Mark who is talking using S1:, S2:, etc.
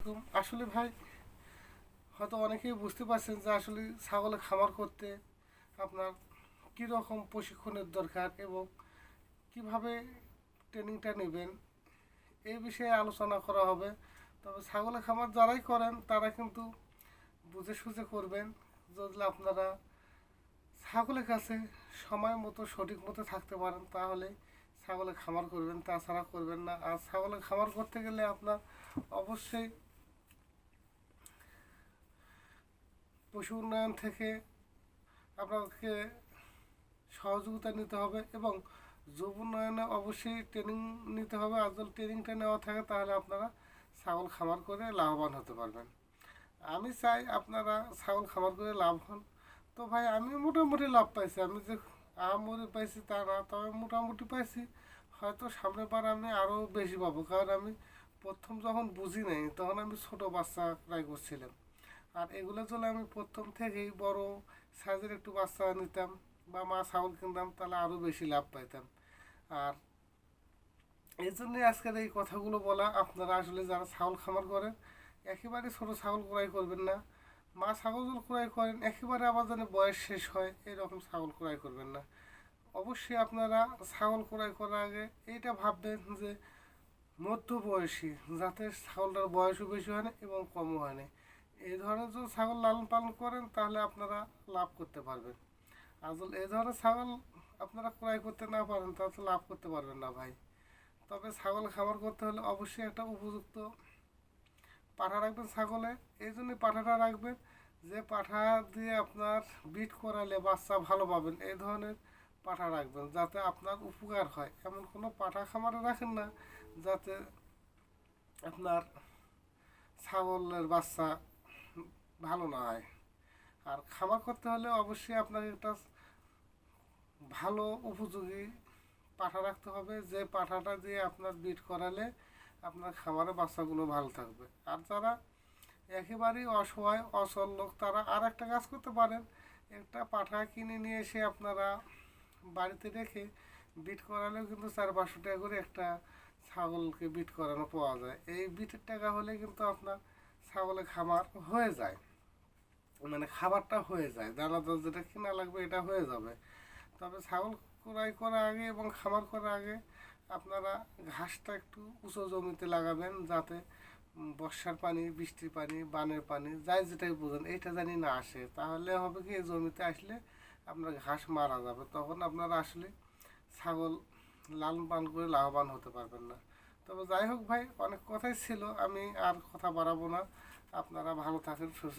S1: আলাইকুম। আসলে ভাই হয়তো অনেকেই বুঝতে পারছেন যে আসলে ছাগলের খামার করতে আপনার কী রকম প্রশিক্ষণের দরকার এবং কিভাবে ট্রেনিংটা নেবেন এই বিষয়ে আলোচনা করা হবে। তবে ছাগলের খামার যারাই করেন তারা কিন্তু বুঝে সুঝে করবেন। যদি আপনারা ছাগলের কাছে সময় মতো সঠিক মতো থাকতে পারেন তাহলে ছাগলের খামার করবেন, তাছাড়া করবেন না। আর ছাগলের খামার করতে গেলে আপনার অবশ্যই পশু উন্নয়ন থেকে আপনাকে সহযোগিতা নিতে হবে এবং যুব উন্নয়নে অবশ্যই ট্রেনিং নিতে হবে। আর যদি ট্রেনিংটা নেওয়া থাকে তাহলে আপনারা ছাগল খামার করে লাভবান হতে পারবেন। আমি চাই আপনারা ছাগল খামার করে লাভ হন। তো ভাই আমি মোটামুটি লাভ পাইছি, আমি যে আহামরি পাইছি তা না, তবে মোটামুটি পাইছি। হয়তো সামনের বার আমি আরও বেশি পাবো, কারণ আমি প্রথম যখন বুঝি নাই তখন আমি ছোট বাচ্চা ট্রাই করছিলাম। আর এগুলো যদি আমি প্রথম থেকেই বড় সাইজের একটু বাচ্চা নিতাম বা মা ছাগল কিনতাম তাহলে আরও বেশি লাভ পাইতাম। আর এই জন্যই আজকের এই কথাগুলো বলা, আপনারা আসলে যারা ছাগল খামার করেন একেবারে ছোট ছাগল ক্রয় করবেন না। মা ছাগল যদি ক্রয় করেন একেবারে আবার যেন বয়স শেষ হয় এরকম ছাগল ক্রয় করবেন না। অবশ্যই আপনারা ছাগল ক্রয় করার আগে এইটা ভাববেন যে মধ্যবয়সী, যাতে ছাগলটার বয়সও বেশি হয় না এবং কমও হয় না। এই ধরনের যদি ছাগল লালন পালন করেন তাহলে আপনারা লাভ করতে পারবেন। আর যদি এই ধরনের ছাগল আপনারা ক্রয় করতে না পারেন তাহলে তো লাভ করতে পারবেন না ভাই। তবে ছাগল খামার করতে হলে অবশ্যই একটা উপযুক্ত পাঠা রাখবেন ছাগলে। এই জন্যই পাঠাটা রাখবেন যে পাঠা দিয়ে আপনার বিট করালে বাচ্চা ভালো পাবেন, এই ধরনের পাঠা রাখবেন যাতে আপনার উপকার হয়। এমন কোনো পাঠা খামারে রাখেন না যাতে আপনার ছাগলের বাচ্চা ভালো না হয়। আর খামার করতে হলে অবশ্যই আপনাকে একটা ভালো উপযোগী পাঠা রাখতে হবে, যে পাঠাটা দিয়ে আপনার বিট করালে আপনার খামারে বাচ্চাগুলো ভালো থাকবে। আর যারা একেবারেই অসহায় অচল লোক তারা আর একটা কাজ করতে পারেন, একটা পাঠা কিনে নিয়ে এসে আপনারা বাড়িতে রেখে বিট করালেও কিন্তু 400-500 টাকা করে একটা ছাগলকে বিট করানো পাওয়া যায়। এই বিটের টাকা হলে কিন্তু আপনার ছাগলের খামার হয়ে যায়, মানে খাবারটা হয়ে যায়, দানাদার যেটা কিনা লাগবে এটা হয়ে যাবে। তবে ছাগল ক্রয় করার আগে এবং খামার করার আগে আপনারা ঘাসটা একটু উঁচু জমিতে লাগাবেন, যাতে বর্ষার পানি, বৃষ্টির পানি, বানের পানি যাই যেটাই বোঝেন এটা জানি না আসে। তাহলে হবে কি এই জমিতে আসলে আপনার ঘাস মারা যাবে, তখন আপনারা আসলে ছাগল লালন পালন করে লাভবান হতে পারবেন না। তবে যাই হোক ভাই, অনেক কথাই ছিল, আমি আর কথা বাড়াবো না। আপনারা ভালো থাকেন, সুস্থ